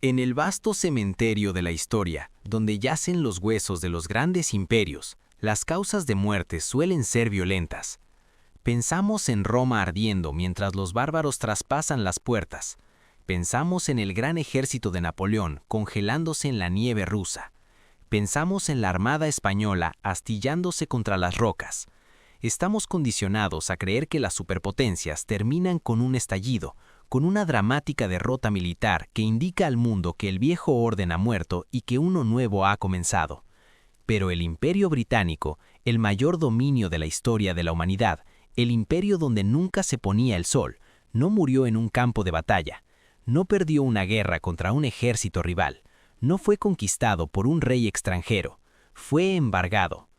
En el vasto cementerio de la historia, donde yacen los huesos de los grandes imperios, las causas de muerte suelen ser violentas. Pensamos en Roma ardiendo mientras los bárbaros traspasan las puertas. Pensamos en el gran ejército de Napoleón congelándose en la nieve rusa. Pensamos en la Armada española astillándose contra las rocas. Estamos condicionados a creer que las superpotencias terminan con un estallido, con una dramática derrota militar que indica al mundo que el viejo orden ha muerto y que uno nuevo ha comenzado. Pero el Imperio Británico, el mayor dominio de la historia de la humanidad, el imperio donde nunca se ponía el sol, no murió en un campo de batalla, no perdió una guerra contra un ejército rival, no fue conquistado por un rey extranjero, fue embargado.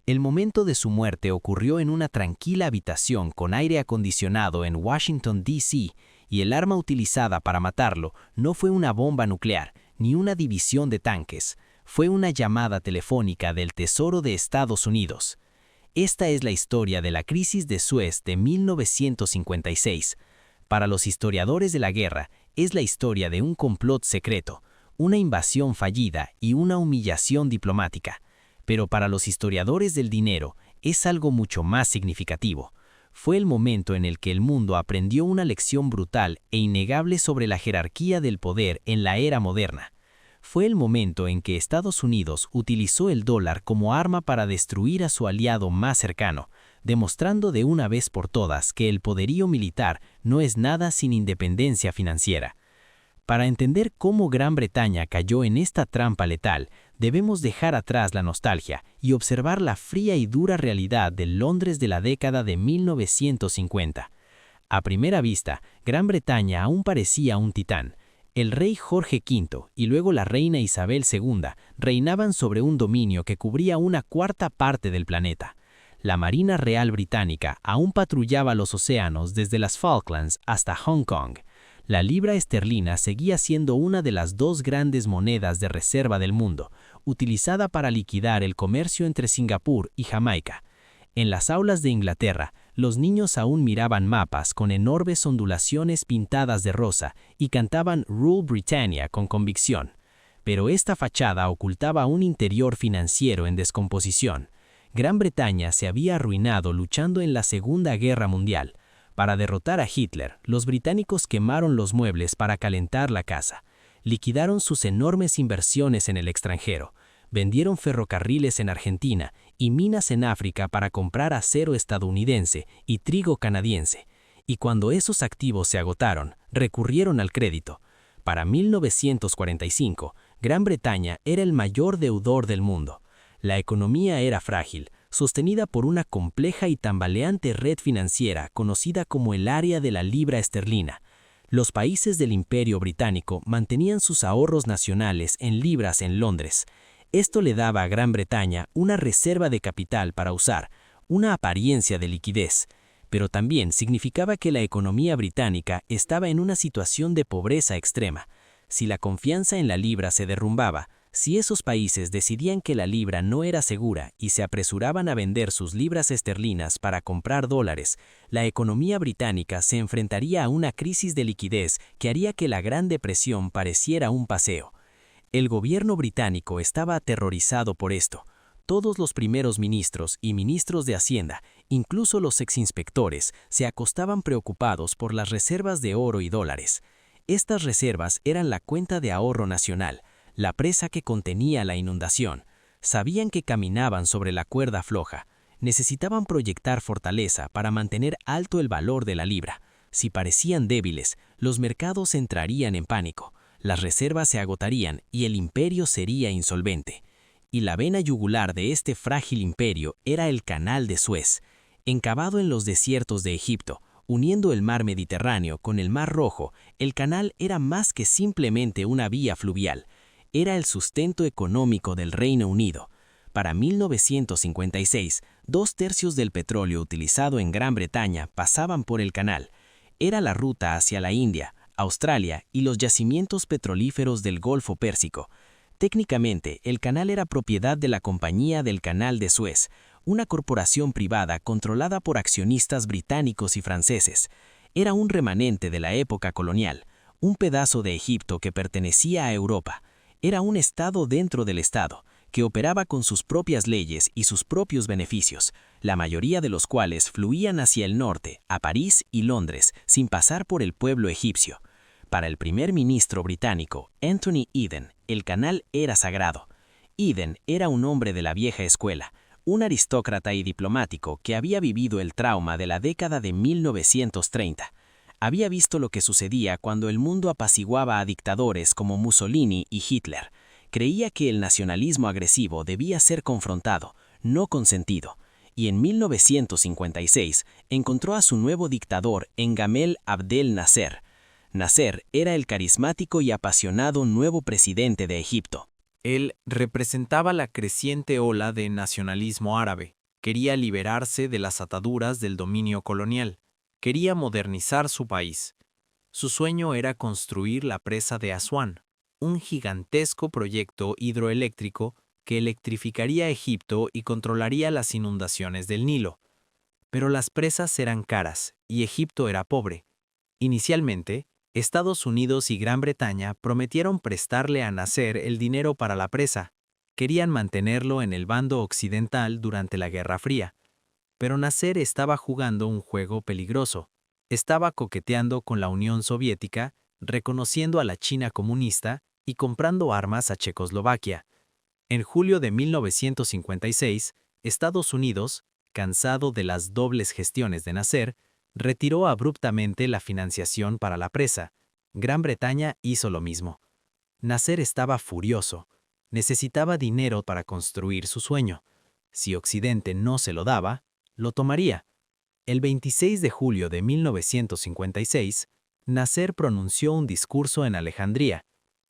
El momento de su muerte ocurrió en una tranquila habitación con aire acondicionado en Washington, D.C., y el arma utilizada para matarlo no fue una bomba nuclear ni una división de tanques, fue una llamada telefónica del Tesoro de Estados Unidos. Esta es la historia de la crisis de Suez de 1956. Para los historiadores de la guerra, es la historia de un complot secreto, una invasión fallida y una humillación diplomática. Pero para los historiadores del dinero, es algo mucho más significativo. Fue el momento en el que el mundo aprendió una lección brutal e innegable sobre la jerarquía del poder en la era moderna. Fue el momento en que Estados Unidos utilizó el dólar como arma para destruir a su aliado más cercano, demostrando de una vez por todas que el poderío militar no es nada sin independencia financiera. Para entender cómo Gran Bretaña cayó en esta trampa letal, debemos dejar atrás la nostalgia y observar la fría y dura realidad del Londres de la década de 1950. A primera vista, Gran Bretaña aún parecía un titán. El rey Jorge V y luego la reina Isabel II reinaban sobre un dominio que cubría una cuarta parte del planeta. La Marina Real Británica aún patrullaba los océanos desde las Falklands hasta Hong Kong. La libra esterlina seguía siendo una de las dos grandes monedas de reserva del mundo, utilizada para liquidar el comercio entre Singapur y Jamaica. En las aulas de Inglaterra, los niños aún miraban mapas con enormes ondulaciones pintadas de rosa y cantaban Rule Britannia con convicción. Pero esta fachada ocultaba un interior financiero en descomposición. Gran Bretaña se había arruinado luchando en la Segunda Guerra Mundial. Para derrotar a Hitler, los británicos quemaron los muebles para calentar la casa. Liquidaron sus enormes inversiones en el extranjero. Vendieron ferrocarriles en Argentina y minas en África para comprar acero estadounidense y trigo canadiense. Y cuando esos activos se agotaron, recurrieron al crédito. Para 1945, Gran Bretaña era el mayor deudor del mundo. La economía era frágil, sostenida por una compleja y tambaleante red financiera conocida como el área de la libra esterlina. Los países del Imperio Británico mantenían sus ahorros nacionales en libras en Londres. Esto le daba a Gran Bretaña una reserva de capital para usar, una apariencia de liquidez, pero también significaba que la economía británica estaba en una situación de pobreza extrema. Si la confianza en la libra se derrumbaba, si esos países decidían que la libra no era segura y se apresuraban a vender sus libras esterlinas para comprar dólares, la economía británica se enfrentaría a una crisis de liquidez que haría que la Gran Depresión pareciera un paseo. El gobierno británico estaba aterrorizado por esto. Todos los primeros ministros y ministros de Hacienda, incluso los exinspectores, se acostaban preocupados por las reservas de oro y dólares. Estas reservas eran la cuenta de ahorro nacional, la presa que contenía la inundación. Sabían que caminaban sobre la cuerda floja. Necesitaban proyectar fortaleza para mantener alto el valor de la libra. Si parecían débiles, los mercados entrarían en pánico. Las reservas se agotarían y el imperio sería insolvente. Y la vena yugular de este frágil imperio era el Canal de Suez, encavado en los desiertos de Egipto, uniendo el mar Mediterráneo con el Mar Rojo. El canal era más que simplemente una vía fluvial. Era el sustento económico del Reino Unido. Para 1956, 2/3 del petróleo utilizado en Gran Bretaña pasaban por el canal. Era la ruta hacia la India, Australia y los yacimientos petrolíferos del Golfo Pérsico. Técnicamente, el canal era propiedad de la Compañía del Canal de Suez, una corporación privada controlada por accionistas británicos y franceses. Era un remanente de la época colonial, un pedazo de Egipto que pertenecía a Europa. Era un estado dentro del estado, que operaba con sus propias leyes y sus propios beneficios, la mayoría de los cuales fluían hacia el norte, a París y Londres, sin pasar por el pueblo egipcio. Para el primer ministro británico, Anthony Eden, el canal era sagrado. Eden era un hombre de la vieja escuela, un aristócrata y diplomático que había vivido el trauma de la década de 1930. Había visto lo que sucedía cuando el mundo apaciguaba a dictadores como Mussolini y Hitler. Creía que el nacionalismo agresivo debía ser confrontado, no consentido, y en 1956 encontró a su nuevo dictador en Gamal Abdel Nasser. Nasser era el carismático y apasionado nuevo presidente de Egipto. Él representaba la creciente ola de nacionalismo árabe. Quería liberarse de las ataduras del dominio colonial. Quería modernizar su país. Su sueño era construir la presa de Asuán, un gigantesco proyecto hidroeléctrico que electrificaría Egipto y controlaría las inundaciones del Nilo. Pero las presas eran caras y Egipto era pobre. Inicialmente, Estados Unidos y Gran Bretaña prometieron prestarle a Nasser el dinero para la presa. Querían mantenerlo en el bando occidental durante la Guerra Fría. Pero Nasser estaba jugando un juego peligroso. Estaba coqueteando con la Unión Soviética, reconociendo a la China comunista y comprando armas a Checoslovaquia. En julio de 1956, Estados Unidos, cansado de las dobles gestiones de Nasser, retiró abruptamente la financiación para la presa. Gran Bretaña hizo lo mismo. Nasser estaba furioso. Necesitaba dinero para construir su sueño. Si Occidente no se lo daba, lo tomaría. El 26 de julio de 1956, Nasser pronunció un discurso en Alejandría.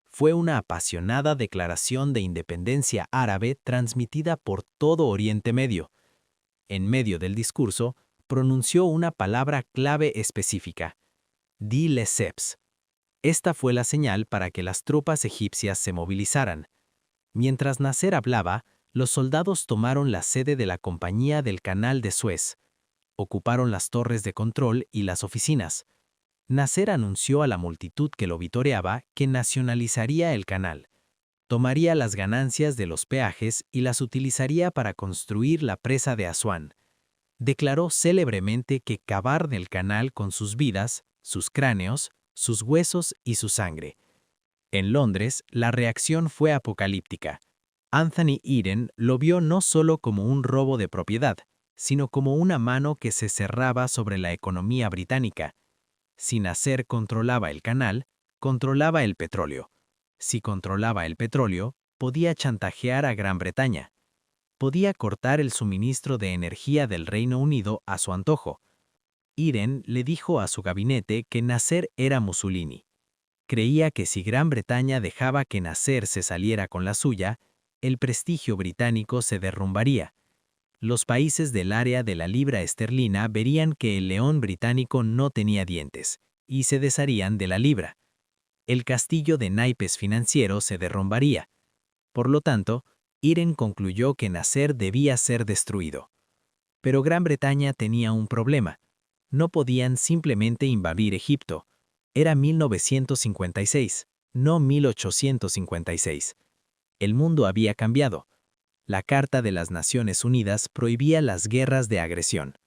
Fue una apasionada declaración de independencia árabe transmitida por todo Oriente Medio. En medio del discurso, pronunció una palabra clave específica: Di Lesseps. Esta fue la señal para que las tropas egipcias se movilizaran. Mientras Nasser hablaba, los soldados tomaron la sede de la Compañía del Canal de Suez. Ocuparon las torres de control y las oficinas. Nasser anunció a la multitud que lo vitoreaba que nacionalizaría el canal. Tomaría las ganancias de los peajes y las utilizaría para construir la presa de Asuán. Declaró célebremente que cavar del canal con sus vidas, sus cráneos, sus huesos y su sangre. En Londres, la reacción fue apocalíptica. Anthony Eden lo vio no solo como un robo de propiedad, sino como una mano que se cerraba sobre la economía británica. Si Nasser controlaba el canal, controlaba el petróleo. Si controlaba el petróleo, podía chantajear a Gran Bretaña. Podía cortar el suministro de energía del Reino Unido a su antojo. Eden le dijo a su gabinete que Nasser era Mussolini. Creía que si Gran Bretaña dejaba que Nasser se saliera con la suya, el prestigio británico se derrumbaría. Los países del área de la libra esterlina verían que el león británico no tenía dientes, y se desharían de la libra. El castillo de naipes financiero se derrumbaría. Por lo tanto, Eden concluyó que Nasser debía ser destruido. Pero Gran Bretaña tenía un problema. No podían simplemente invadir Egipto. Era 1956, no 1856. El mundo había cambiado. La Carta de las Naciones Unidas prohibía las guerras de agresión.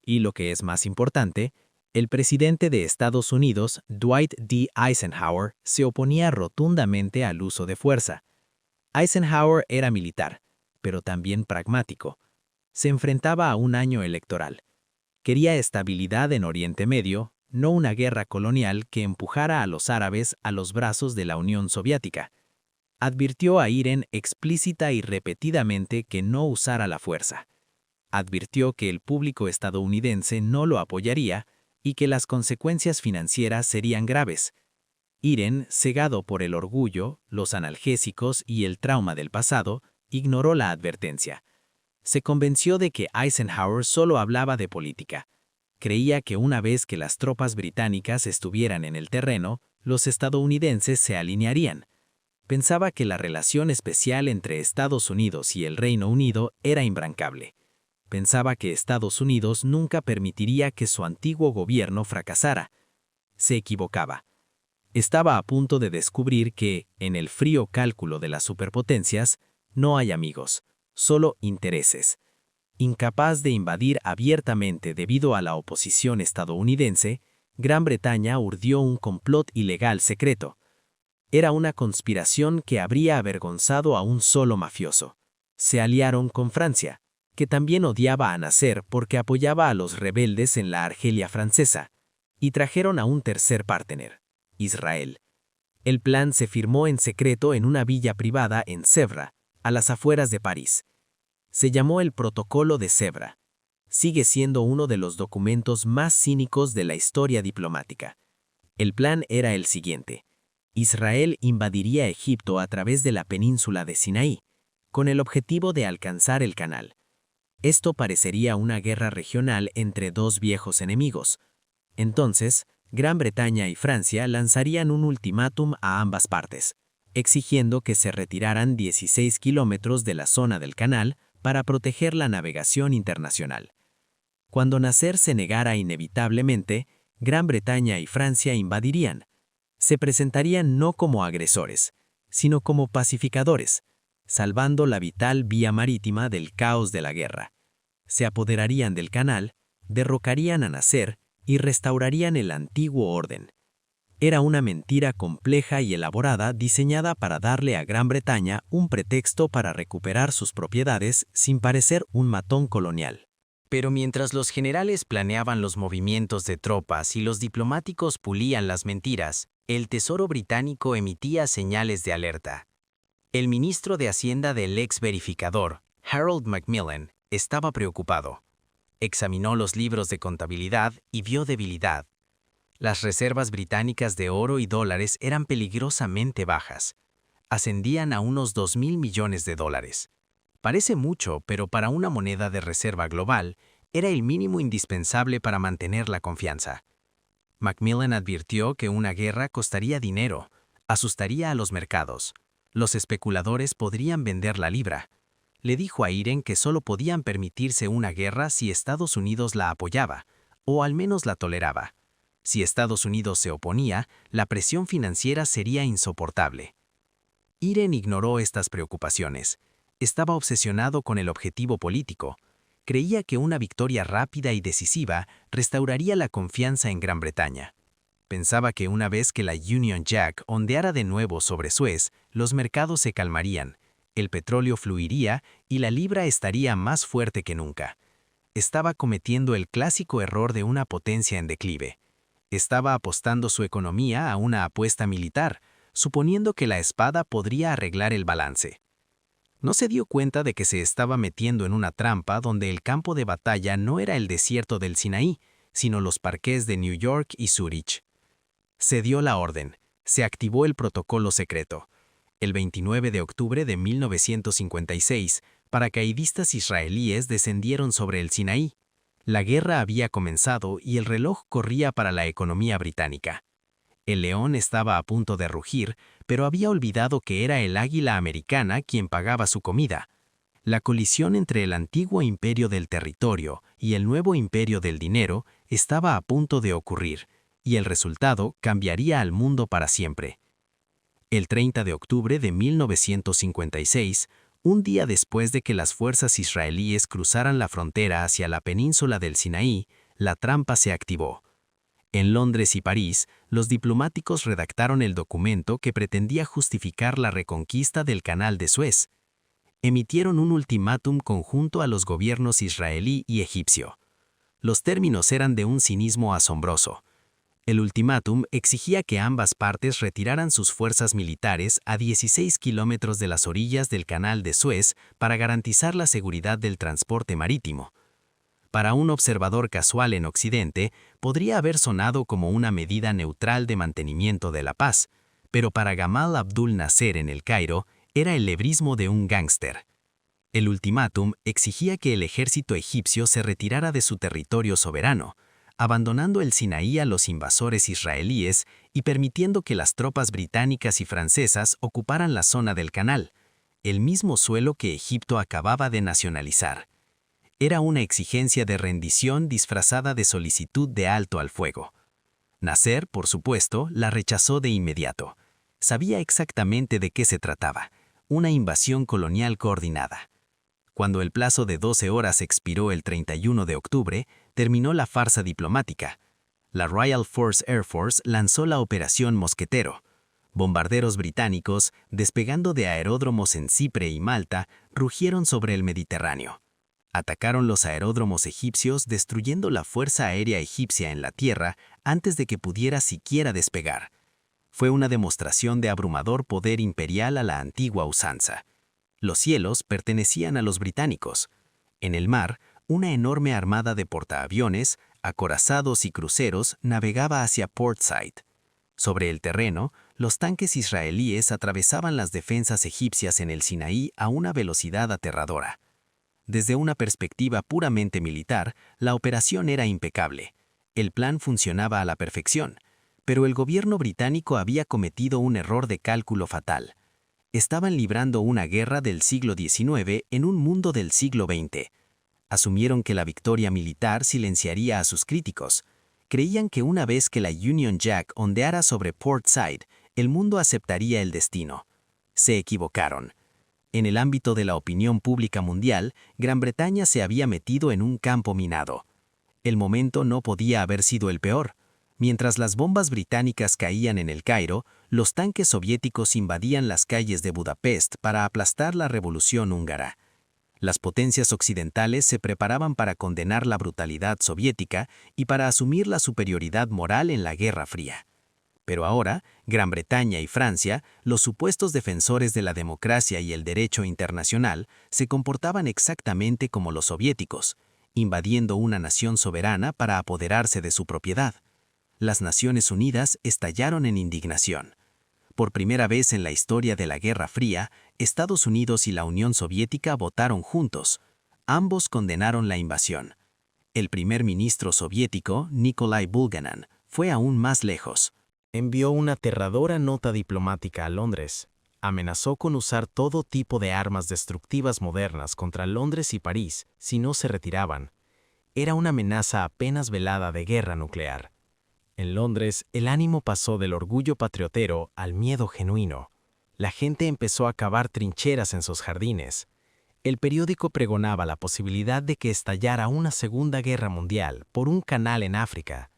Y lo que es más importante, el presidente de Estados Unidos, Dwight D. Eisenhower, se oponía rotundamente al uso de fuerza. Eisenhower era militar, pero también pragmático. Se enfrentaba a un año electoral. Quería estabilidad en Oriente Medio, no una guerra colonial que empujara a los árabes a los brazos de la Unión Soviética. Advirtió a Eden explícita y repetidamente que no usara la fuerza. Advirtió que el público estadounidense no lo apoyaría y que las consecuencias financieras serían graves. Eden, cegado por el orgullo, los analgésicos y el trauma del pasado, ignoró la advertencia. Se convenció de que Eisenhower solo hablaba de política. Creía que una vez que las tropas británicas estuvieran en el terreno, los estadounidenses se alinearían. Pensaba que la relación especial entre Estados Unidos y el Reino Unido era imbrancable. Pensaba que Estados Unidos nunca permitiría que su antiguo gobierno fracasara. Se equivocaba. Estaba a punto de descubrir que, en el frío cálculo de las superpotencias, no hay amigos, solo intereses. Incapaz de invadir abiertamente debido a la oposición estadounidense, Gran Bretaña urdió un complot ilegal secreto. Era una conspiración que habría avergonzado a un solo mafioso. Se aliaron con Francia, que también odiaba a Nasser porque apoyaba a los rebeldes en la Argelia francesa, y trajeron a un tercer partner, Israel. El plan se firmó en secreto en una villa privada en Sèvres, a las afueras de París. Se llamó el Protocolo de Sèvres. Sigue siendo uno de los documentos más cínicos de la historia diplomática. El plan era el siguiente. Israel invadiría Egipto a través de la península de Sinaí, con el objetivo de alcanzar el canal. Esto parecería una guerra regional entre dos viejos enemigos. Entonces, Gran Bretaña y Francia lanzarían un ultimátum a ambas partes, exigiendo que se retiraran 16 kilómetros de la zona del canal para proteger la navegación internacional. Cuando Nasser se negara inevitablemente, Gran Bretaña y Francia invadirían. Se presentarían no como agresores, sino como pacificadores, salvando la vital vía marítima del caos de la guerra. Se apoderarían del canal, derrocarían a Nasser y restaurarían el antiguo orden. Era una mentira compleja y elaborada diseñada para darle a Gran Bretaña un pretexto para recuperar sus propiedades sin parecer un matón colonial. Pero mientras los generales planeaban los movimientos de tropas y los diplomáticos pulían las mentiras, el Tesoro británico emitía señales de alerta. El ministro de Hacienda del ex verificador, Harold Macmillan, estaba preocupado. Examinó los libros de contabilidad y vio debilidad. Las reservas británicas de oro y dólares eran peligrosamente bajas. Ascendían a unos 2.000 millones de dólares. Parece mucho, pero para una moneda de reserva global, era el mínimo indispensable para mantener la confianza. Macmillan advirtió que una guerra costaría dinero, asustaría a los mercados. Los especuladores podrían vender la libra. Le dijo a Eden que solo podían permitirse una guerra si Estados Unidos la apoyaba, o al menos la toleraba. Si Estados Unidos se oponía, la presión financiera sería insoportable. Eden ignoró estas preocupaciones. Estaba obsesionado con el objetivo político. Creía que una victoria rápida y decisiva restauraría la confianza en Gran Bretaña. Pensaba que una vez que la Union Jack ondeara de nuevo sobre Suez, los mercados se calmarían, el petróleo fluiría y la libra estaría más fuerte que nunca. Estaba cometiendo el clásico error de una potencia en declive. Estaba apostando su economía a una apuesta militar, suponiendo que la espada podría arreglar el balance. No se dio cuenta de que se estaba metiendo en una trampa donde el campo de batalla no era el desierto del Sinaí, sino los parques de New York y Zúrich. Se dio la orden, se activó el protocolo secreto. El 29 de octubre de 1956, paracaidistas israelíes descendieron sobre el Sinaí. La guerra había comenzado y el reloj corría para la economía británica. El león estaba a punto de rugir, pero había olvidado que era el águila americana quien pagaba su comida. La colisión entre el antiguo imperio del territorio y el nuevo imperio del dinero estaba a punto de ocurrir, y el resultado cambiaría al mundo para siempre. El 30 de octubre de 1956, un día después de que las fuerzas israelíes cruzaran la frontera hacia la península del Sinaí, la trampa se activó. En Londres y París, los diplomáticos redactaron el documento que pretendía justificar la reconquista del Canal de Suez. Emitieron un ultimátum conjunto a los gobiernos israelí y egipcio. Los términos eran de un cinismo asombroso. El ultimátum exigía que ambas partes retiraran sus fuerzas militares a 16 kilómetros de las orillas del Canal de Suez para garantizar la seguridad del transporte marítimo. Para un observador casual en Occidente, podría haber sonado como una medida neutral de mantenimiento de la paz, pero para Gamal Abdul Nasser en el Cairo, era el lebrismo de un gángster. El ultimátum exigía que el ejército egipcio se retirara de su territorio soberano, abandonando el Sinaí a los invasores israelíes y permitiendo que las tropas británicas y francesas ocuparan la zona del canal, el mismo suelo que Egipto acababa de nacionalizar. Era una exigencia de rendición disfrazada de solicitud de alto al fuego. Nasser, por supuesto, la rechazó de inmediato. Sabía exactamente de qué se trataba, una invasión colonial coordinada. Cuando el plazo de 12 horas expiró el 31 de octubre, terminó la farsa diplomática. La Royal Force Air Force lanzó la Operación Mosquetero. Bombarderos británicos, despegando de aeródromos en Chipre y Malta, rugieron sobre el Mediterráneo. Atacaron los aeródromos egipcios, destruyendo la fuerza aérea egipcia en la tierra antes de que pudiera siquiera despegar. Fue una demostración de abrumador poder imperial a la antigua usanza. Los cielos pertenecían a los británicos. En el mar, una enorme armada de portaaviones, acorazados y cruceros navegaba hacia Port Said. Sobre el terreno, los tanques israelíes atravesaban las defensas egipcias en el Sinaí a una velocidad aterradora. Desde una perspectiva puramente militar, la operación era impecable. El plan funcionaba a la perfección, pero el gobierno británico había cometido un error de cálculo fatal. Estaban librando una guerra del siglo XIX en un mundo del siglo XX. Asumieron que la victoria militar silenciaría a sus críticos. Creían que una vez que la Union Jack ondeara sobre Port Said, el mundo aceptaría el destino. Se equivocaron. En el ámbito de la opinión pública mundial, Gran Bretaña se había metido en un campo minado. El momento no podía haber sido el peor. Mientras las bombas británicas caían en el Cairo, los tanques soviéticos invadían las calles de Budapest para aplastar la revolución húngara. Las potencias occidentales se preparaban para condenar la brutalidad soviética y para asumir la superioridad moral en la Guerra Fría. Pero ahora, Gran Bretaña y Francia, los supuestos defensores de la democracia y el derecho internacional, se comportaban exactamente como los soviéticos, invadiendo una nación soberana para apoderarse de su propiedad. Las Naciones Unidas estallaron en indignación. Por primera vez en la historia de la Guerra Fría, Estados Unidos y la Unión Soviética votaron juntos. Ambos condenaron la invasión. El primer ministro soviético, Nikolai Bulganin, fue aún más lejos. Envió una aterradora nota diplomática a Londres. Amenazó con usar todo tipo de armas destructivas modernas contra Londres y París si no se retiraban. Era una amenaza apenas velada de guerra nuclear. En Londres, el ánimo pasó del orgullo patriotero al miedo genuino. La gente empezó a cavar trincheras en sus jardines. El periódico pregonaba la posibilidad de que estallara una Segunda Guerra Mundial por un canal en África.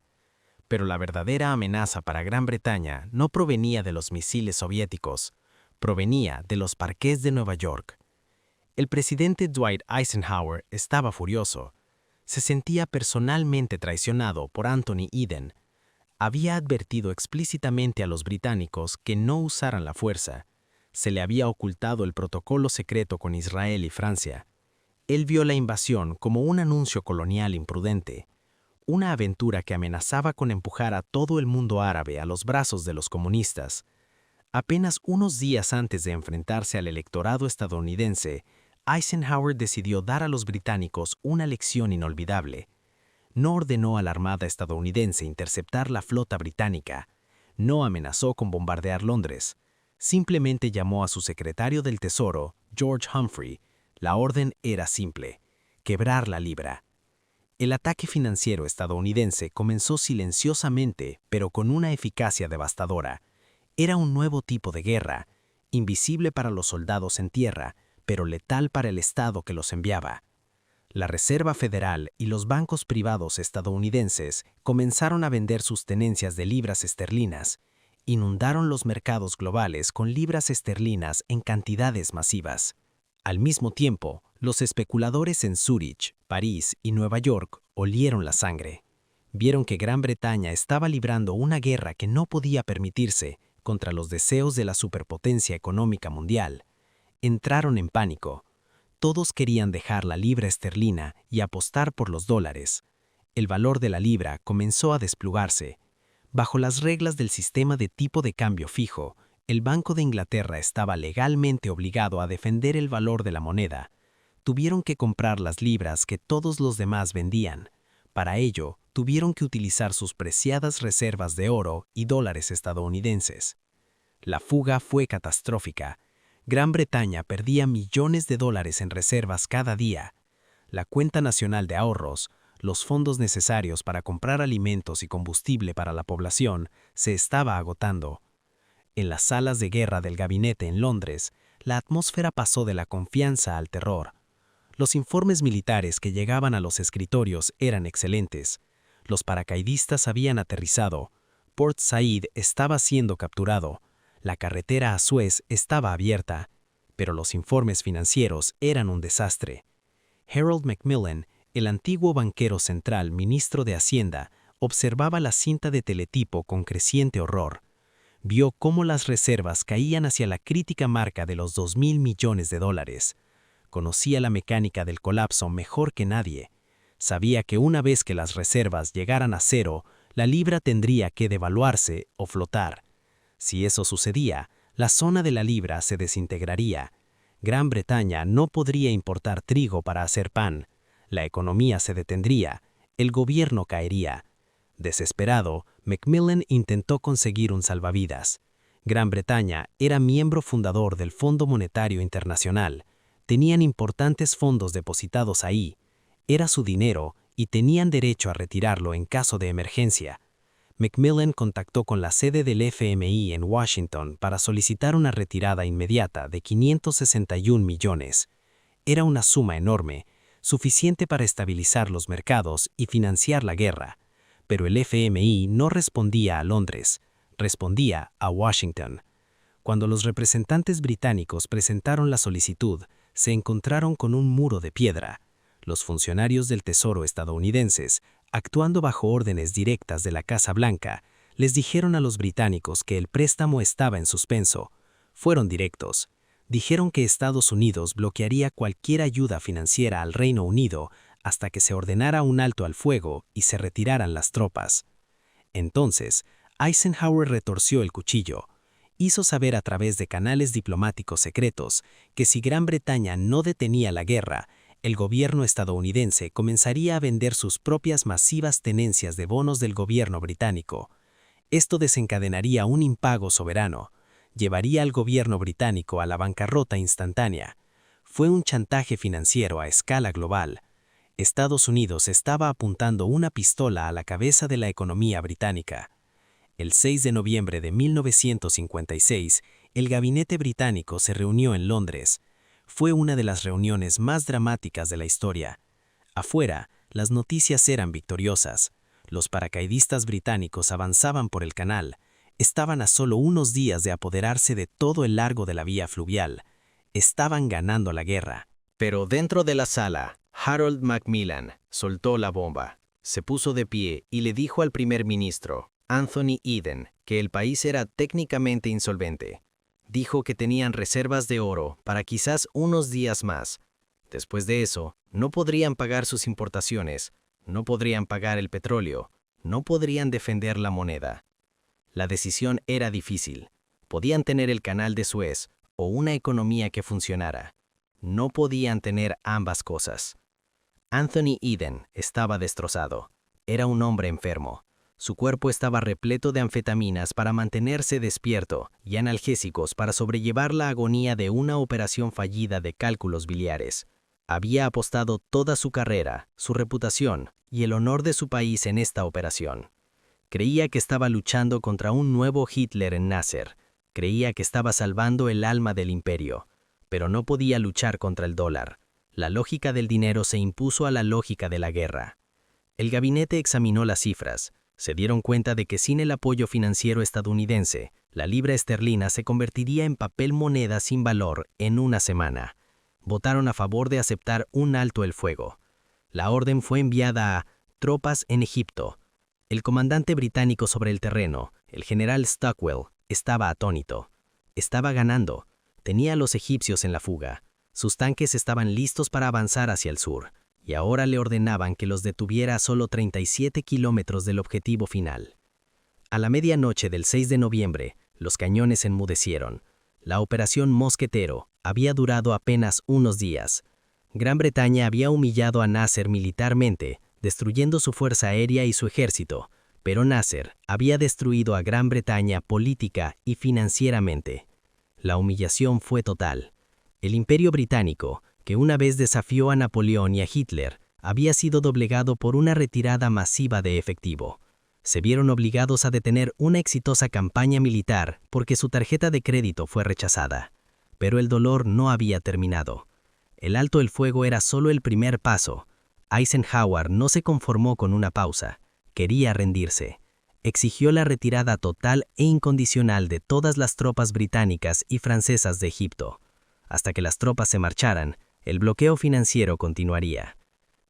Pero la verdadera amenaza para Gran Bretaña no provenía de los misiles soviéticos, provenía de los parqués de Nueva York. El presidente Dwight Eisenhower estaba furioso. Se sentía personalmente traicionado por Anthony Eden. Había advertido explícitamente a los británicos que no usaran la fuerza. Se le había ocultado el protocolo secreto con Israel y Francia. Él vio la invasión como un anuncio colonial imprudente, una aventura que amenazaba con empujar a todo el mundo árabe a los brazos de los comunistas. Apenas unos días antes de enfrentarse al electorado estadounidense, Eisenhower decidió dar a los británicos una lección inolvidable. No ordenó a la Armada estadounidense interceptar la flota británica. No amenazó con bombardear Londres. Simplemente llamó a su secretario del Tesoro, George Humphrey. La orden era simple: quebrar la libra. El ataque financiero estadounidense comenzó silenciosamente, pero con una eficacia devastadora. Era un nuevo tipo de guerra, invisible para los soldados en tierra, pero letal para el Estado que los enviaba. La Reserva Federal y los bancos privados estadounidenses comenzaron a vender sus tenencias de libras esterlinas. Inundaron los mercados globales con libras esterlinas en cantidades masivas. Al mismo tiempo, los especuladores en Zúrich, París y Nueva York olieron la sangre. Vieron que Gran Bretaña estaba librando una guerra que no podía permitirse contra los deseos de la superpotencia económica mundial. Entraron en pánico. Todos querían dejar la libra esterlina y apostar por los dólares. El valor de la libra comenzó a desplugarse. Bajo las reglas del sistema de tipo de cambio fijo, el Banco de Inglaterra estaba legalmente obligado a defender el valor de la moneda. Tuvieron que comprar las libras que todos los demás vendían. Para ello, tuvieron que utilizar sus preciadas reservas de oro y dólares estadounidenses. La fuga fue catastrófica. Gran Bretaña perdía millones de dólares en reservas cada día. La cuenta nacional de ahorros, Los fondos necesarios para comprar alimentos y combustible para la población se estaba agotando. En las salas de guerra del gabinete en Londres, la atmósfera pasó de la confianza al terror. Los informes militares que llegaban a los escritorios eran excelentes. Los paracaidistas habían aterrizado. Port Said estaba siendo capturado. La carretera a Suez estaba abierta. Pero los informes financieros eran un desastre. Harold Macmillan, el antiguo banquero central, ministro de Hacienda, observaba la cinta de teletipo con creciente horror. Vio cómo las reservas caían hacia la crítica marca de los $2.000 millones. Conocía la mecánica del colapso mejor que nadie. Sabía que una vez que las reservas llegaran a cero, la libra tendría que devaluarse o flotar. Si eso sucedía, la zona de la libra se desintegraría. Gran Bretaña no podría importar trigo para hacer pan. La economía se detendría. El gobierno caería. Desesperado, Macmillan intentó conseguir un salvavidas. Gran Bretaña era miembro fundador del Fondo Monetario Internacional. Tenían importantes fondos depositados ahí. Era su dinero y tenían derecho a retirarlo en caso de emergencia. Macmillan contactó con la sede del FMI en Washington para solicitar una retirada inmediata de 561 millones. Era una suma enorme, suficiente para estabilizar los mercados y financiar la guerra. Pero el FMI no respondía a Londres, respondía a Washington. Cuando los representantes británicos presentaron la solicitud, se encontraron con un muro de piedra. Los funcionarios del Tesoro estadounidenses, actuando bajo órdenes directas de la Casa Blanca, les dijeron a los británicos que el préstamo estaba en suspenso. Fueron directos. Dijeron que Estados Unidos bloquearía cualquier ayuda financiera al Reino Unido hasta que se ordenara un alto al fuego y se retiraran las tropas. Entonces, Eisenhower retorció el cuchillo. Hizo saber a través de canales diplomáticos secretos que si Gran Bretaña no detenía la guerra, el gobierno estadounidense comenzaría a vender sus propias masivas tenencias de bonos del gobierno británico. Esto desencadenaría un impago soberano. Llevaría al gobierno británico a la bancarrota instantánea. Fue un chantaje financiero a escala global. Estados Unidos estaba apuntando una pistola a la cabeza de la economía británica. El 6 de noviembre de 1956, el gabinete británico se reunió en Londres. Fue una de las reuniones más dramáticas de la historia. Afuera, las noticias eran victoriosas. Los paracaidistas británicos avanzaban por el canal. Estaban a solo unos días de apoderarse de todo el largo de la vía fluvial. Estaban ganando la guerra. Pero dentro de la sala, Harold Macmillan soltó la bomba. Se puso de pie y le dijo al primer ministro, Anthony Eden, que el país era técnicamente insolvente. Dijo que tenían reservas de oro para quizás unos días más. Después de eso, no podrían pagar sus importaciones, no podrían pagar el petróleo, no podrían defender la moneda. La decisión era difícil. Podían tener el canal de Suez o una economía que funcionara. No podían tener ambas cosas. Anthony Eden estaba destrozado. Era un hombre enfermo. Su cuerpo estaba repleto de anfetaminas para mantenerse despierto y analgésicos para sobrellevar la agonía de una operación fallida de cálculos biliares. Había apostado toda su carrera, su reputación y el honor de su país en esta operación. Creía que estaba luchando contra un nuevo Hitler en Nasser. Creía que estaba salvando el alma del imperio, pero no podía luchar contra el dólar. La lógica del dinero se impuso a la lógica de la guerra. El gabinete examinó las cifras. Se dieron cuenta de que sin el apoyo financiero estadounidense, la libra esterlina se convertiría en papel moneda sin valor en una semana. Votaron a favor de aceptar un alto el fuego. La orden fue enviada a tropas en Egipto. El comandante británico sobre el terreno, el general Stockwell, estaba atónito. Estaba ganando. Tenía a los egipcios en la fuga. Sus tanques estaban listos para avanzar hacia el sur, y ahora le ordenaban que los detuviera a solo 37 kilómetros del objetivo final. A la medianoche del 6 de noviembre, los cañones enmudecieron. La operación Mosquetero había durado apenas unos días. Gran Bretaña había humillado a Nasser militarmente, destruyendo su fuerza aérea y su ejército, pero Nasser había destruido a Gran Bretaña política y financieramente. La humillación fue total. El Imperio Británico, que una vez desafió a Napoleón y a Hitler, había sido doblegado por una retirada masiva de efectivo. Se vieron obligados a detener una exitosa campaña militar porque su tarjeta de crédito fue rechazada. Pero el dolor no había terminado. El alto el fuego era solo el primer paso. Eisenhower no se conformó con una pausa. Quería rendirse. Exigió la retirada total e incondicional de todas las tropas británicas y francesas de Egipto. Hasta que las tropas se marcharan, el bloqueo financiero continuaría.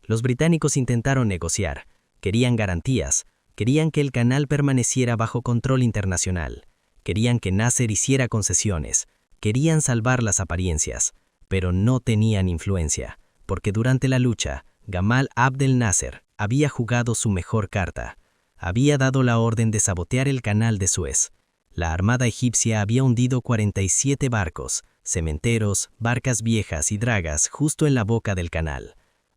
Los británicos intentaron negociar. Querían garantías. Querían que el canal permaneciera bajo control internacional. Querían que Nasser hiciera concesiones. Querían salvar las apariencias. Pero no tenían influencia, porque durante la lucha, Gamal Abdel Nasser había jugado su mejor carta. Había dado la orden de sabotear el canal de Suez. La armada egipcia había hundido 47 barcos, cementeros, barcas viejas y dragas justo en la boca del canal.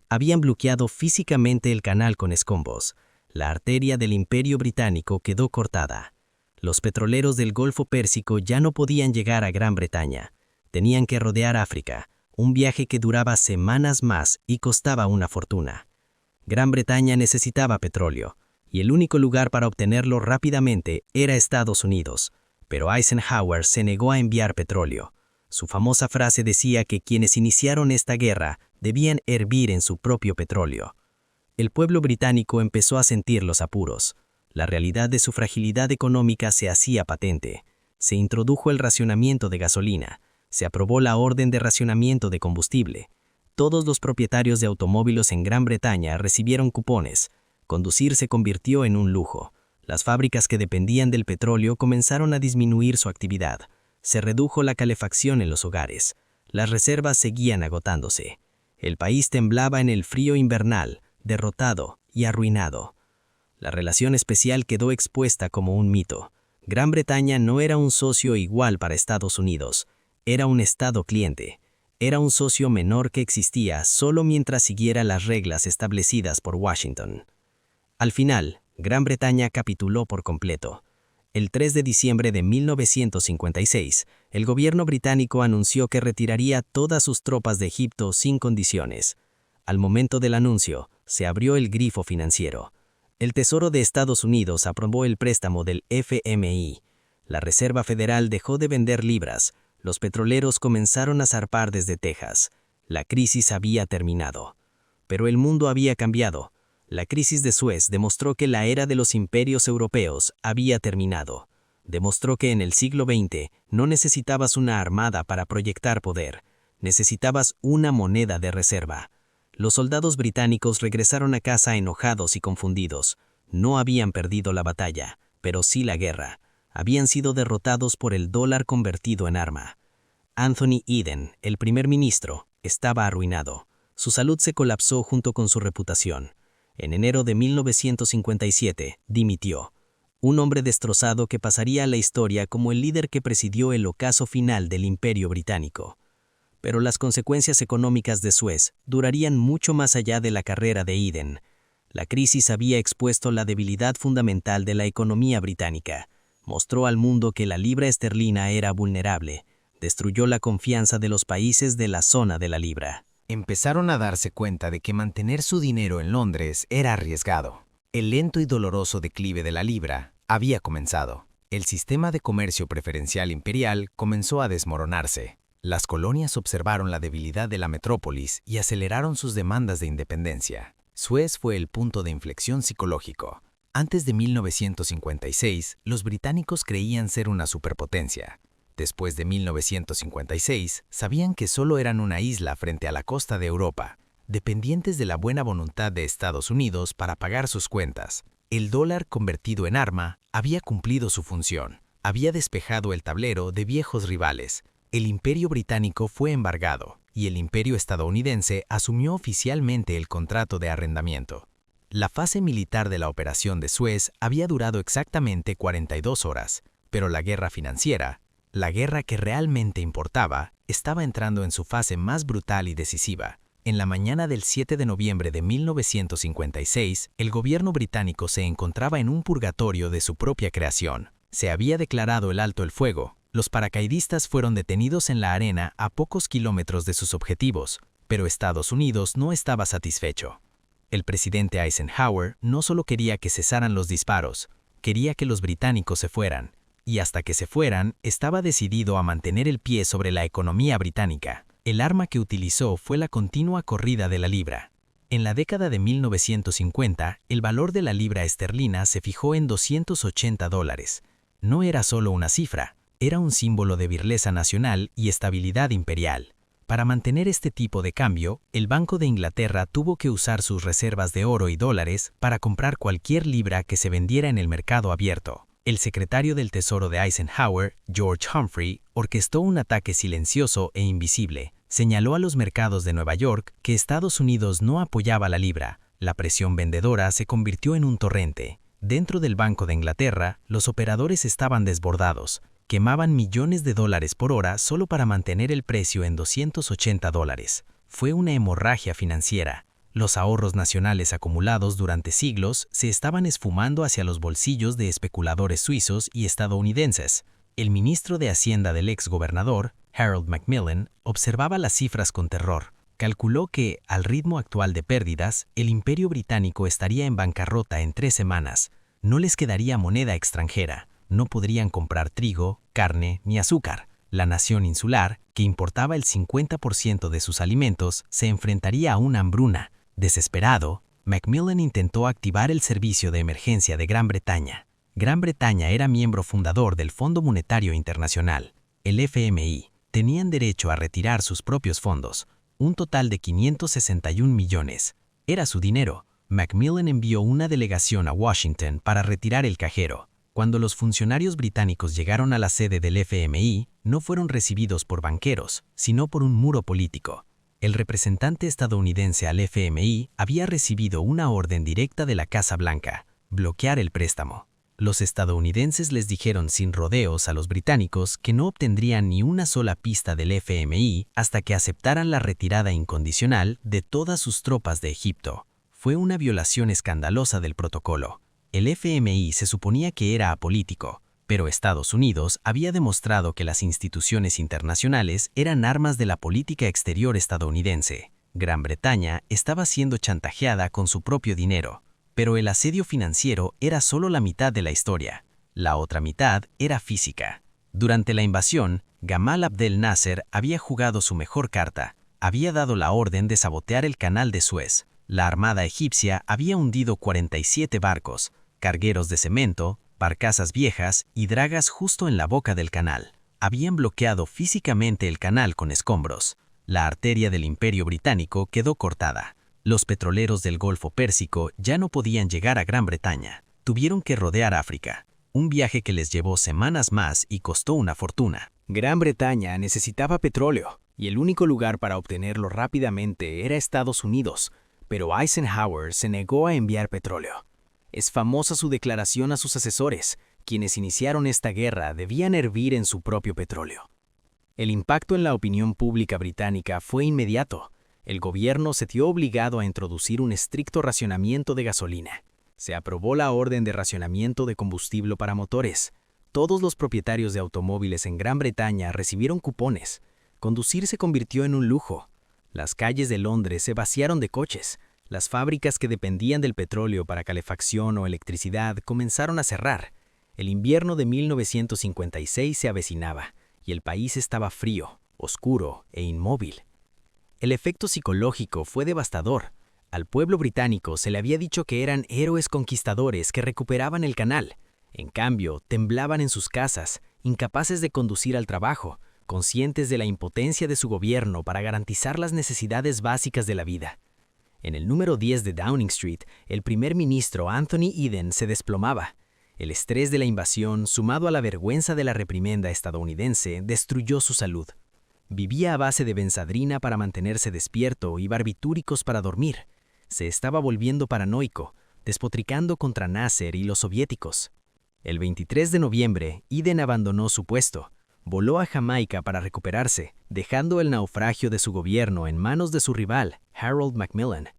Habían bloqueado físicamente el canal con escombros. La arteria del Imperio Británico quedó cortada. Los petroleros del Golfo Pérsico ya no podían llegar a Gran Bretaña. Tenían que rodear África, un viaje que duraba semanas más y costaba una fortuna. Gran Bretaña necesitaba petróleo, y el único lugar para obtenerlo rápidamente era Estados Unidos. Pero Eisenhower se negó a enviar petróleo. Su famosa frase decía que quienes iniciaron esta guerra debían hervir en su propio petróleo. El pueblo británico empezó a sentir los apuros. La realidad de su fragilidad económica se hacía patente. Se introdujo el racionamiento de gasolina. Se aprobó la orden de racionamiento de combustible. Todos los propietarios de automóviles en Gran Bretaña recibieron cupones. Conducir se convirtió en un lujo. Las fábricas que dependían del petróleo comenzaron a disminuir su actividad. Se redujo la calefacción en los hogares. Las reservas seguían agotándose. El país temblaba en el frío invernal, derrotado y arruinado. La relación especial quedó expuesta como un mito. Gran Bretaña no era un socio igual para Estados Unidos. Era un Estado cliente. Era un socio menor que existía solo mientras siguiera las reglas establecidas por Washington. Al final, Gran Bretaña capituló por completo. El 3 de diciembre de 1956, el gobierno británico anunció que retiraría todas sus tropas de Egipto sin condiciones. Al momento del anuncio, se abrió el grifo financiero. El Tesoro de Estados Unidos aprobó el préstamo del FMI. La Reserva Federal dejó de vender libras. Los petroleros comenzaron a zarpar desde Texas. La crisis había terminado. Pero el mundo había cambiado. La crisis de Suez demostró que la era de los imperios europeos había terminado. Demostró que en el siglo XX no necesitabas una armada para proyectar poder. Necesitabas una moneda de reserva. Los soldados británicos regresaron a casa enojados y confundidos. No habían perdido la batalla, pero sí la guerra. Habían sido derrotados por el dólar convertido en arma. Anthony Eden, el primer ministro, estaba arruinado. Su salud se colapsó junto con su reputación. En enero de 1957, dimitió. Un hombre destrozado que pasaría a la historia como el líder que presidió el ocaso final del Imperio Británico. Pero las consecuencias económicas de Suez durarían mucho más allá de la carrera de Eden. La crisis había expuesto la debilidad fundamental de la economía británica. Mostró al mundo que la libra esterlina era vulnerable. Destruyó la confianza de los países de la zona de la libra. Empezaron a darse cuenta de que mantener su dinero en Londres era arriesgado. El lento y doloroso declive de la libra había comenzado. El sistema de comercio preferencial imperial comenzó a desmoronarse. Las colonias observaron la debilidad de la metrópolis y aceleraron sus demandas de independencia. Suez fue el punto de inflexión psicológico. Antes de 1956, los británicos creían ser una superpotencia. Después de 1956, sabían que solo eran una isla frente a la costa de Europa, dependientes de la buena voluntad de Estados Unidos para pagar sus cuentas. El dólar convertido en arma había cumplido su función. Había despejado el tablero de viejos rivales. El Imperio Británico fue embargado y el Imperio estadounidense asumió oficialmente el contrato de arrendamiento. La fase militar de la operación de Suez había durado exactamente 42 horas, pero la guerra financiera, la guerra que realmente importaba, estaba entrando en su fase más brutal y decisiva. En la mañana del 7 de noviembre de 1956, el gobierno británico se encontraba en un purgatorio de su propia creación. Se había declarado el alto el fuego. Los paracaidistas fueron detenidos en la arena a pocos kilómetros de sus objetivos, pero Estados Unidos no estaba satisfecho. El presidente Eisenhower no solo quería que cesaran los disparos, quería que los británicos se fueran, y hasta que se fueran, estaba decidido a mantener el pie sobre la economía británica. El arma que utilizó fue la continua corrida de la libra. En la década de 1950, el valor de la libra esterlina se fijó en $280. No era solo una cifra, era un símbolo de virleza nacional y estabilidad imperial. Para mantener este tipo de cambio, el Banco de Inglaterra tuvo que usar sus reservas de oro y dólares para comprar cualquier libra que se vendiera en el mercado abierto. El secretario del Tesoro de Eisenhower, George Humphrey, orquestó un ataque silencioso e invisible. Señaló a los mercados de Nueva York que Estados Unidos no apoyaba la libra. La presión vendedora se convirtió en un torrente. Dentro del Banco de Inglaterra, los operadores estaban desbordados. Quemaban millones de dólares por hora solo para mantener el precio en $280. Fue una hemorragia financiera. Los ahorros nacionales acumulados durante siglos se estaban esfumando hacia los bolsillos de especuladores suizos y estadounidenses. El ministro de Hacienda del exgobernador, Harold Macmillan, observaba las cifras con terror. Calculó que, al ritmo actual de pérdidas, el Imperio Británico estaría en bancarrota en 3 semanas. No les quedaría moneda extranjera. No podrían comprar trigo, carne ni azúcar. La nación insular, que importaba el 50% de sus alimentos, se enfrentaría a una hambruna. Desesperado, Macmillan intentó activar el Servicio de Emergencia de Gran Bretaña. Gran Bretaña era miembro fundador del Fondo Monetario Internacional, el FMI. Tenían derecho a retirar sus propios fondos, un total de 561 millones. Era su dinero. Macmillan envió una delegación a Washington para retirar el cajero. Cuando los funcionarios británicos llegaron a la sede del FMI, no fueron recibidos por banqueros, sino por un muro político. El representante estadounidense al FMI había recibido una orden directa de la Casa Blanca: bloquear el préstamo. Los estadounidenses les dijeron sin rodeos a los británicos que no obtendrían ni una sola pista del FMI hasta que aceptaran la retirada incondicional de todas sus tropas de Egipto. Fue una violación escandalosa del protocolo. El FMI se suponía que era apolítico, pero Estados Unidos había demostrado que las instituciones internacionales eran armas de la política exterior estadounidense. Gran Bretaña estaba siendo chantajeada con su propio dinero. Pero el asedio financiero era solo la mitad de la historia. La otra mitad era física. Durante la invasión, Gamal Abdel Nasser había jugado su mejor carta. Había dado la orden de sabotear el canal de Suez. La armada egipcia había hundido 47 barcos, cargueros de cemento, barcazas viejas y dragas justo en la boca del canal. Habían bloqueado físicamente el canal con escombros. La arteria del Imperio Británico quedó cortada. Los petroleros del Golfo Pérsico ya no podían llegar a Gran Bretaña. Tuvieron que rodear África, un viaje que les llevó semanas más y costó una fortuna. Gran Bretaña necesitaba petróleo, y el único lugar para obtenerlo rápidamente era Estados Unidos, pero Eisenhower se negó a enviar petróleo. Es famosa su declaración a sus asesores: quienes iniciaron esta guerra debían hervir en su propio petróleo. El impacto en la opinión pública británica fue inmediato. El gobierno se vio obligado a introducir un estricto racionamiento de gasolina. Se aprobó la orden de racionamiento de combustible para motores. Todos los propietarios de automóviles en Gran Bretaña recibieron cupones. Conducir se convirtió en un lujo. Las calles de Londres se vaciaron de coches. Las fábricas que dependían del petróleo para calefacción o electricidad comenzaron a cerrar. El invierno de 1956 se avecinaba, y el país estaba frío, oscuro e inmóvil. El efecto psicológico fue devastador. Al pueblo británico se le había dicho que eran héroes conquistadores que recuperaban el canal. En cambio, temblaban en sus casas, incapaces de conducir al trabajo, conscientes de la impotencia de su gobierno para garantizar las necesidades básicas de la vida. En el número 10 de Downing Street, el primer ministro Anthony Eden se desplomaba. El estrés de la invasión, sumado a la vergüenza de la reprimenda estadounidense, destruyó su salud. Vivía a base de benzadrina para mantenerse despierto y barbitúricos para dormir. Se estaba volviendo paranoico, despotricando contra Nasser y los soviéticos. El 23 de noviembre, Eden abandonó su puesto. Voló a Jamaica para recuperarse, dejando el naufragio de su gobierno en manos de su rival, Harold Macmillan.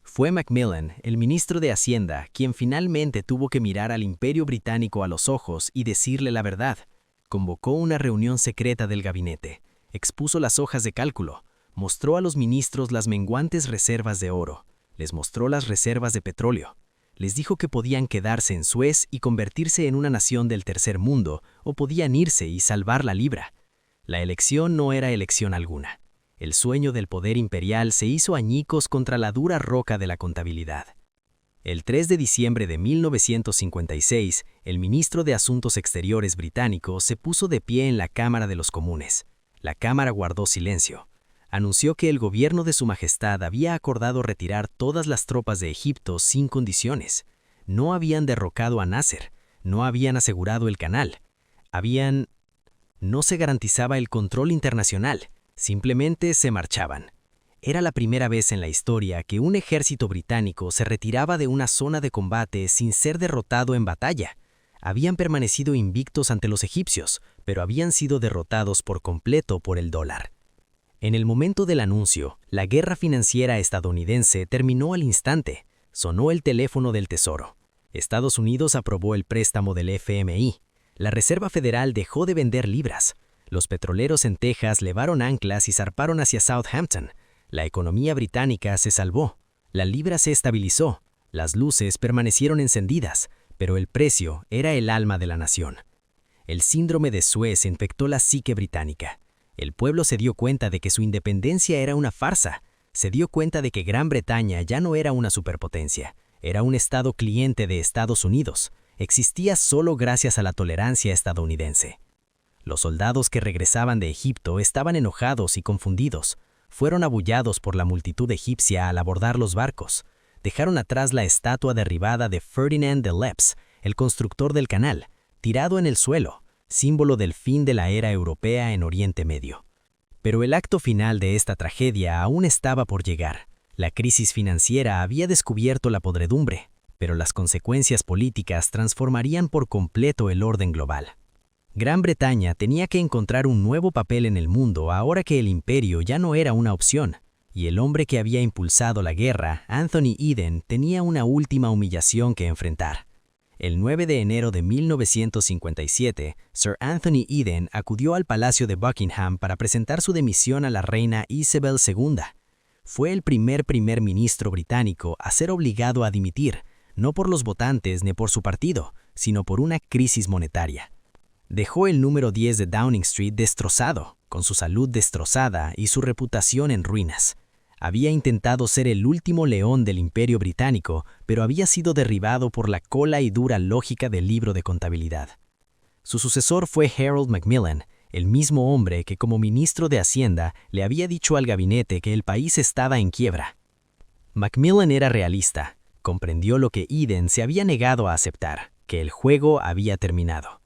Fue Macmillan, el ministro de Hacienda, quien finalmente tuvo que mirar al Imperio Británico a los ojos y decirle la verdad. Convocó una reunión secreta del gabinete. Expuso las hojas de cálculo, mostró a los ministros las menguantes reservas de oro. Les mostró las reservas de petróleo. Les dijo que podían quedarse en Suez y convertirse en una nación del tercer mundo, o podían irse y salvar la libra. La elección no era elección alguna. El sueño del poder imperial se hizo añicos contra la dura roca de la contabilidad. El 3 de diciembre de 1956, el ministro de Asuntos Exteriores británico se puso de pie en la Cámara de los Comunes. La Cámara guardó silencio. Anunció que el gobierno de Su Majestad había acordado retirar todas las tropas de Egipto sin condiciones. No habían derrocado a Nasser, no habían asegurado el canal. No se garantizaba el control internacional, simplemente se marchaban. Era la primera vez en la historia que un ejército británico se retiraba de una zona de combate sin ser derrotado en batalla. Habían permanecido invictos ante los egipcios, pero habían sido derrotados por completo por el dólar. En el momento del anuncio, la guerra financiera estadounidense terminó al instante. Sonó el teléfono del Tesoro. Estados Unidos aprobó el préstamo del FMI. La Reserva Federal dejó de vender libras. Los petroleros en Texas levaron anclas y zarparon hacia Southampton. La economía británica se salvó. La libra se estabilizó. Las luces permanecieron encendidas, pero el precio era el alma de la nación. El síndrome de Suez infectó la psique británica. El pueblo se dio cuenta de que su independencia era una farsa. Se dio cuenta de que Gran Bretaña ya no era una superpotencia. Era un estado cliente de Estados Unidos. Existía solo gracias a la tolerancia estadounidense. Los soldados que regresaban de Egipto estaban enojados y confundidos. Fueron abullados por la multitud egipcia al abordar los barcos. Dejaron atrás la estatua derribada de Ferdinand de Lesseps, el constructor del canal, tirado en el suelo, símbolo del fin de la era europea en Oriente Medio. Pero el acto final de esta tragedia aún estaba por llegar. La crisis financiera había descubierto la podredumbre, pero las consecuencias políticas transformarían por completo el orden global. Gran Bretaña tenía que encontrar un nuevo papel en el mundo ahora que el imperio ya no era una opción, y el hombre que había impulsado la guerra, Anthony Eden, tenía una última humillación que enfrentar. El 9 de enero de 1957, Sir Anthony Eden acudió al Palacio de Buckingham para presentar su dimisión a la reina Isabel II. Fue el primer ministro británico a ser obligado a dimitir, no por los votantes ni por su partido, sino por una crisis monetaria. Dejó el número 10 de Downing Street destrozado, con su salud destrozada y su reputación en ruinas. Había intentado ser el último león del Imperio Británico, pero había sido derribado por la cola y dura lógica del libro de contabilidad. Su sucesor fue Harold Macmillan, el mismo hombre que como ministro de Hacienda le había dicho al gabinete que el país estaba en quiebra. Macmillan era realista, comprendió lo que Eden se había negado a aceptar, que el juego había terminado.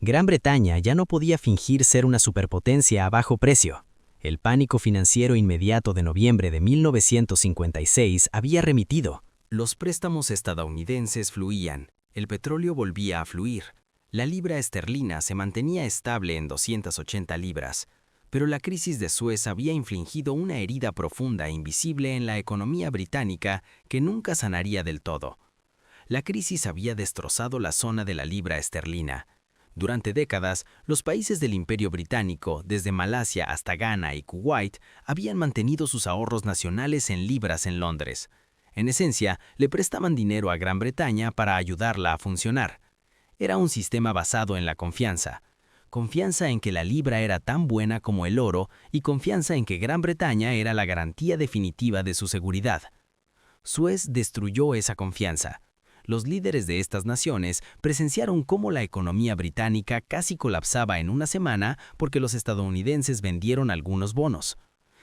Gran Bretaña ya no podía fingir ser una superpotencia a bajo precio. El pánico financiero inmediato de noviembre de 1956 había remitido. Los préstamos estadounidenses fluían, el petróleo volvía a fluir, la libra esterlina se mantenía estable en 280 libras, pero la crisis de Suez había infligido una herida profunda e invisible en la economía británica que nunca sanaría del todo. La crisis había destrozado la zona de la libra esterlina. Durante décadas, los países del Imperio Británico, desde Malasia hasta Ghana y Kuwait, habían mantenido sus ahorros nacionales en libras en Londres. En esencia, le prestaban dinero a Gran Bretaña para ayudarla a funcionar. Era un sistema basado en la confianza. Confianza en que la libra era tan buena como el oro y confianza en que Gran Bretaña era la garantía definitiva de su seguridad. Suez destruyó esa confianza. Los líderes de estas naciones presenciaron cómo la economía británica casi colapsaba en una semana porque los estadounidenses vendieron algunos bonos.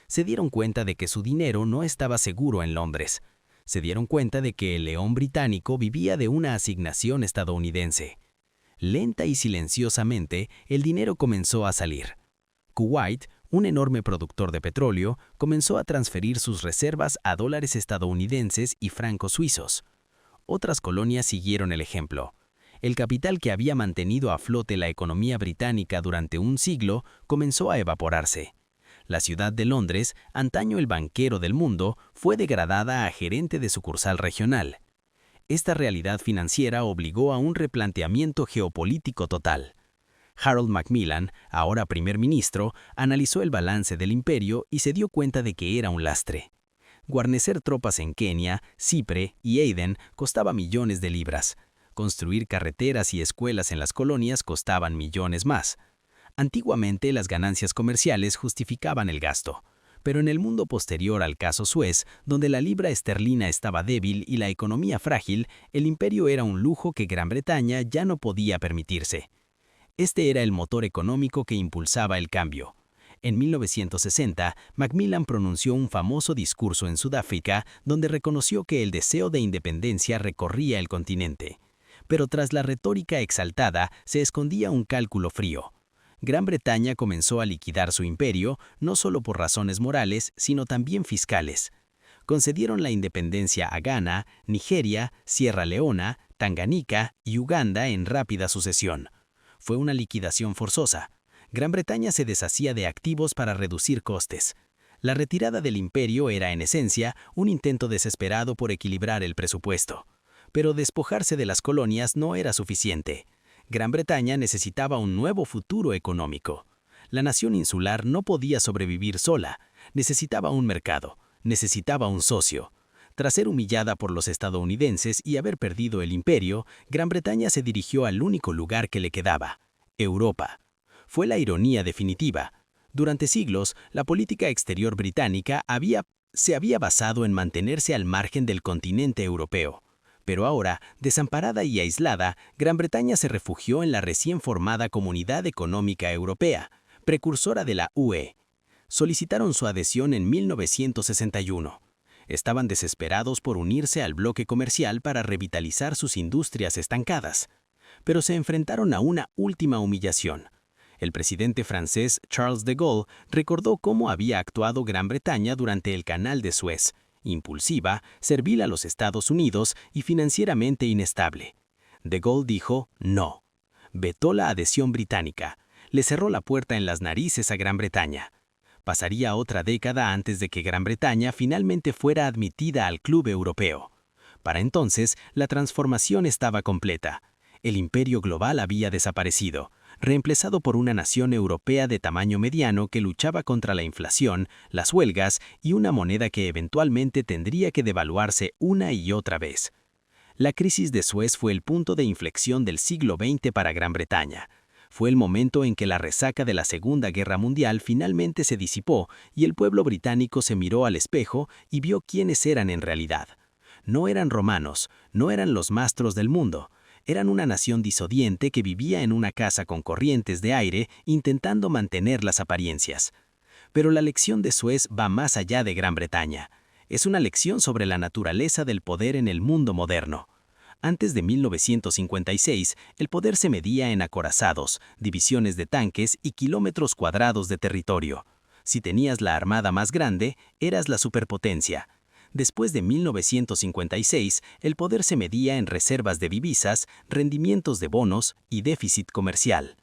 Se dieron cuenta de que su dinero no estaba seguro en Londres. Se dieron cuenta de que el león británico vivía de una asignación estadounidense. Lenta y silenciosamente, el dinero comenzó a salir. Kuwait, un enorme productor de petróleo, comenzó a transferir sus reservas a dólares estadounidenses y francos suizos. Otras colonias siguieron el ejemplo. El capital que había mantenido a flote la economía británica durante un siglo comenzó a evaporarse. La ciudad de Londres, antaño el banquero del mundo, fue degradada a gerente de sucursal regional. Esta realidad financiera obligó a un replanteamiento geopolítico total. Harold Macmillan, ahora primer ministro, analizó el balance del imperio y se dio cuenta de que era un lastre. Guarnecer tropas en Kenia, Chipre y Aden costaba millones de libras. Construir carreteras y escuelas en las colonias costaban millones más. Antiguamente las ganancias comerciales justificaban el gasto, pero en el mundo posterior al caso Suez, donde la libra esterlina estaba débil y la economía frágil, el imperio era un lujo que Gran Bretaña ya no podía permitirse. Este era el motor económico que impulsaba el cambio. En 1960, Macmillan pronunció un famoso discurso en Sudáfrica donde reconoció que el deseo de independencia recorría el continente. Pero tras la retórica exaltada se escondía un cálculo frío. Gran Bretaña comenzó a liquidar su imperio, no solo por razones morales, sino también fiscales. Concedieron la independencia a Ghana, Nigeria, Sierra Leona, Tanganica y Uganda en rápida sucesión. Fue una liquidación forzosa. Gran Bretaña se deshacía de activos para reducir costes. La retirada del imperio era, en esencia, un intento desesperado por equilibrar el presupuesto. Pero despojarse de las colonias no era suficiente. Gran Bretaña necesitaba un nuevo futuro económico. La nación insular no podía sobrevivir sola. Necesitaba un mercado, necesitaba un socio. Tras ser humillada por los estadounidenses y haber perdido el imperio, Gran Bretaña se dirigió al único lugar que le quedaba: Europa. Fue la ironía definitiva. Durante siglos, la política exterior británica se había basado en mantenerse al margen del continente europeo. Pero ahora, desamparada y aislada, Gran Bretaña se refugió en la recién formada Comunidad Económica Europea, precursora de la UE. Solicitaron su adhesión en 1961. Estaban desesperados por unirse al bloque comercial para revitalizar sus industrias estancadas. Pero se enfrentaron a una última humillación. El presidente francés Charles de Gaulle recordó cómo había actuado Gran Bretaña durante el Canal de Suez: impulsiva, servil a los Estados Unidos y financieramente inestable. De Gaulle dijo no. Vetó la adhesión británica. Le cerró la puerta en las narices a Gran Bretaña. Pasaría otra década antes de que Gran Bretaña finalmente fuera admitida al Club Europeo. Para entonces, la transformación estaba completa. El imperio global había desaparecido, reemplazado por una nación europea de tamaño mediano que luchaba contra la inflación, las huelgas y una moneda que eventualmente tendría que devaluarse una y otra vez. La crisis de Suez fue el punto de inflexión del siglo XX para Gran Bretaña. Fue el momento en que la resaca de la Segunda Guerra Mundial finalmente se disipó y el pueblo británico se miró al espejo y vio quiénes eran en realidad. No eran romanos, no eran los mastros del mundo. Eran una nación disodiente que vivía en una casa con corrientes de aire intentando mantener las apariencias. Pero la lección de Suez va más allá de Gran Bretaña. Es una lección sobre la naturaleza del poder en el mundo moderno. Antes de 1956, el poder se medía en acorazados, divisiones de tanques y kilómetros cuadrados de territorio. Si tenías la armada más grande, eras la superpotencia. Después de 1956, el poder se medía en reservas de divisas, rendimientos de bonos y déficit comercial.